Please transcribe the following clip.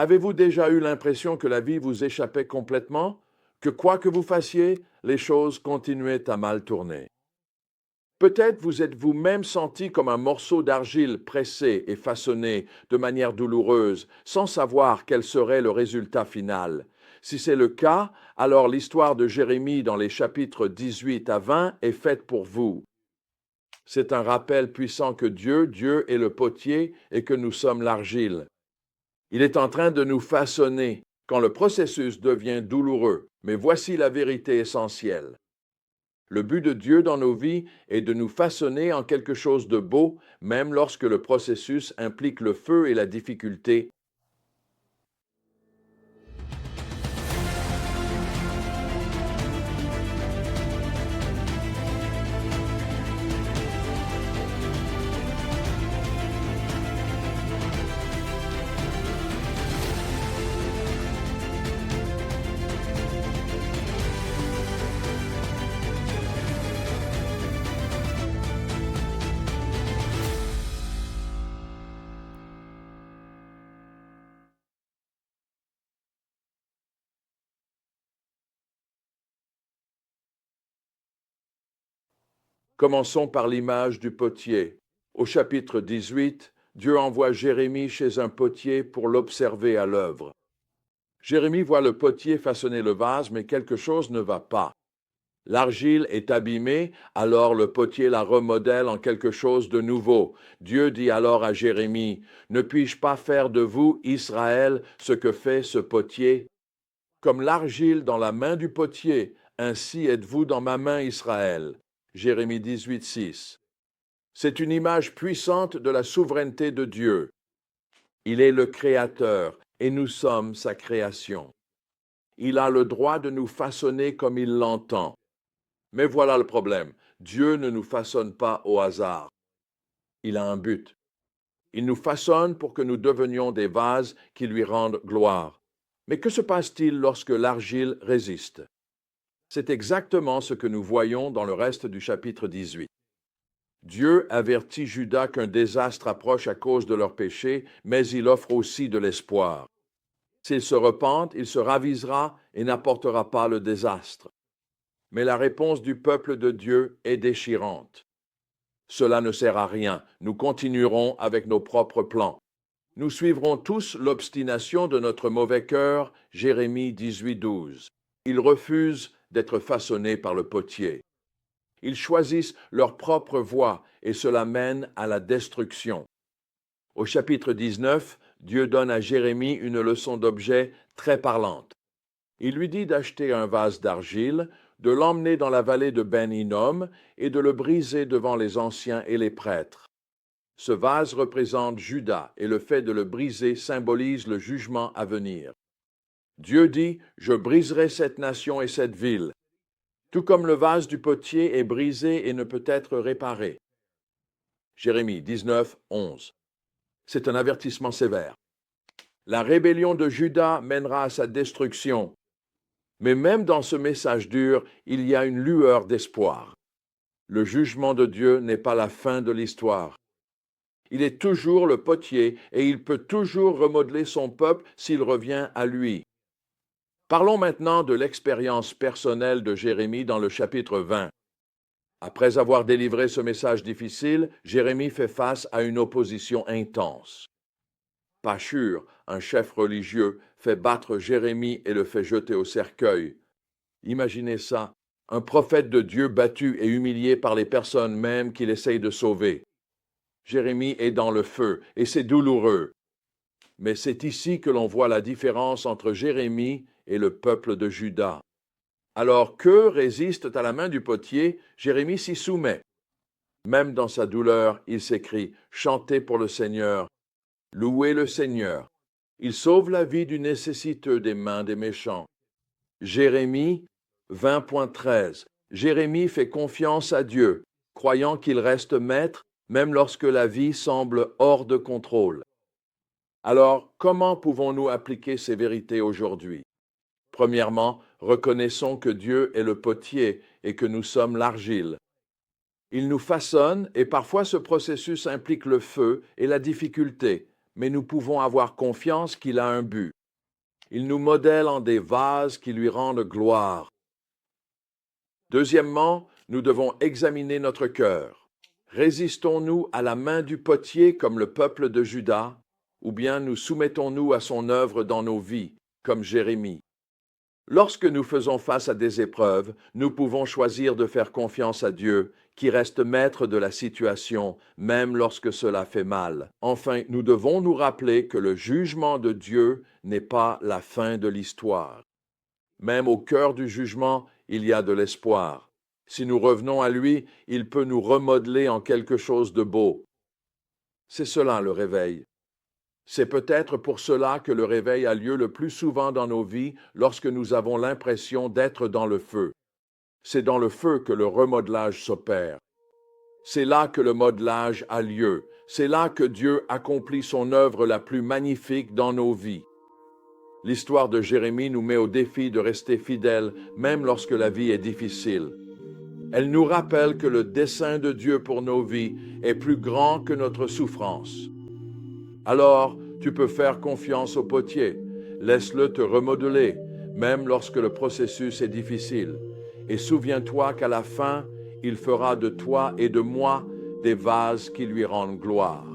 Avez-vous déjà eu l'impression que la vie vous échappait complètement, que quoi que vous fassiez, les choses continuaient à mal tourner? Peut-être vous êtes vous-même senti comme un morceau d'argile pressé et façonné de manière douloureuse, sans savoir quel serait le résultat final. Si c'est le cas, alors l'histoire de Jérémie dans les chapitres 18 à 20 est faite pour vous. C'est un rappel puissant que Dieu est le potier et que nous sommes l'argile. Il est en train de nous façonner quand le processus devient douloureux. Mais voici la vérité essentielle. Le but de Dieu dans nos vies est de nous façonner en quelque chose de beau, même lorsque le processus implique le feu et la difficulté. Commençons par l'image du potier. Au chapitre 18, Dieu envoie Jérémie chez un potier pour l'observer à l'œuvre. Jérémie voit le potier façonner le vase, mais quelque chose ne va pas. L'argile est abîmée, alors le potier la remodèle en quelque chose de nouveau. Dieu dit alors à Jérémie, « Ne puis-je pas faire de vous, Israël, ce que fait ce potier? Comme l'argile dans la main du potier, ainsi êtes-vous dans ma main, Israël. » Jérémie 18, 6. C'est une image puissante de la souveraineté de Dieu. Il est le Créateur et nous sommes sa création. Il a le droit de nous façonner comme il l'entend. Mais voilà le problème. Dieu ne nous façonne pas au hasard. Il a un but. Il nous façonne pour que nous devenions des vases qui lui rendent gloire. Mais que se passe-t-il lorsque l'argile résiste? C'est exactement ce que nous voyons dans le reste du chapitre 18. Dieu avertit Juda qu'un désastre approche à cause de leur péché, mais il offre aussi de l'espoir. S'il se repent, il se ravisera et n'apportera pas le désastre. Mais la réponse du peuple de Dieu est déchirante. Cela ne sert à rien, nous continuerons avec nos propres plans. Nous suivrons tous l'obstination de notre mauvais cœur, Jérémie 18, 12. Ils refusent d'être façonnés par le potier. Ils choisissent leur propre voie et cela mène à la destruction. Au chapitre 19, Dieu donne à Jérémie une leçon d'objet très parlante. Il lui dit d'acheter un vase d'argile, de l'emmener dans la vallée de Ben-Hinnom et de le briser devant les anciens et les prêtres. Ce vase représente Juda et le fait de le briser symbolise le jugement à venir. Dieu dit, « Je briserai cette nation et cette ville. » Tout comme le vase du potier est brisé et ne peut être réparé. Jérémie 19, 11. C'est un avertissement sévère. La rébellion de Juda mènera à sa destruction. Mais même dans ce message dur, il y a une lueur d'espoir. Le jugement de Dieu n'est pas la fin de l'histoire. Il est toujours le potier et il peut toujours remodeler son peuple s'il revient à lui. Parlons maintenant de l'expérience personnelle de Jérémie dans le chapitre 20. Après avoir délivré ce message difficile, Jérémie fait face à une opposition intense. Pachur, un chef religieux, fait battre Jérémie et le fait jeter au cercueil. Imaginez ça, un prophète de Dieu battu et humilié par les personnes mêmes qu'il essaye de sauver. Jérémie est dans le feu et c'est douloureux. Mais c'est ici que l'on voit la différence entre Jérémie et le peuple de Juda. Alors qu'eux résistent à la main du potier, Jérémie s'y soumet. Même dans sa douleur, il s'écrie « Chantez pour le Seigneur, louez le Seigneur. Il sauve la vie du nécessiteux des mains des méchants. » Jérémie 20.13. Jérémie fait confiance à Dieu, croyant qu'il reste maître même lorsque la vie semble hors de contrôle. Alors, comment pouvons-nous appliquer ces vérités aujourd'hui? Premièrement, reconnaissons que Dieu est le potier et que nous sommes l'argile. Il nous façonne et parfois ce processus implique le feu et la difficulté, mais nous pouvons avoir confiance qu'il a un but. Il nous modèle en des vases qui lui rendent gloire. Deuxièmement, nous devons examiner notre cœur. Résistons-nous à la main du potier comme le peuple de Juda, ou bien nous soumettons-nous à son œuvre dans nos vies, comme Jérémie? Lorsque nous faisons face à des épreuves, nous pouvons choisir de faire confiance à Dieu, qui reste maître de la situation, même lorsque cela fait mal. Enfin, nous devons nous rappeler que le jugement de Dieu n'est pas la fin de l'histoire. Même au cœur du jugement, il y a de l'espoir. Si nous revenons à lui, il peut nous remodeler en quelque chose de beau. C'est cela le réveil. C'est peut-être pour cela que le réveil a lieu le plus souvent dans nos vies lorsque nous avons l'impression d'être dans le feu. C'est dans le feu que le remodelage s'opère. C'est là que le modelage a lieu. C'est là que Dieu accomplit son œuvre la plus magnifique dans nos vies. L'histoire de Jérémie nous met au défi de rester fidèles même lorsque la vie est difficile. Elle nous rappelle que le dessein de Dieu pour nos vies est plus grand que notre souffrance. Alors, tu peux faire confiance au potier. Laisse-le te remodeler, même lorsque le processus est difficile. Et souviens-toi qu'à la fin, il fera de toi et de moi des vases qui lui rendent gloire.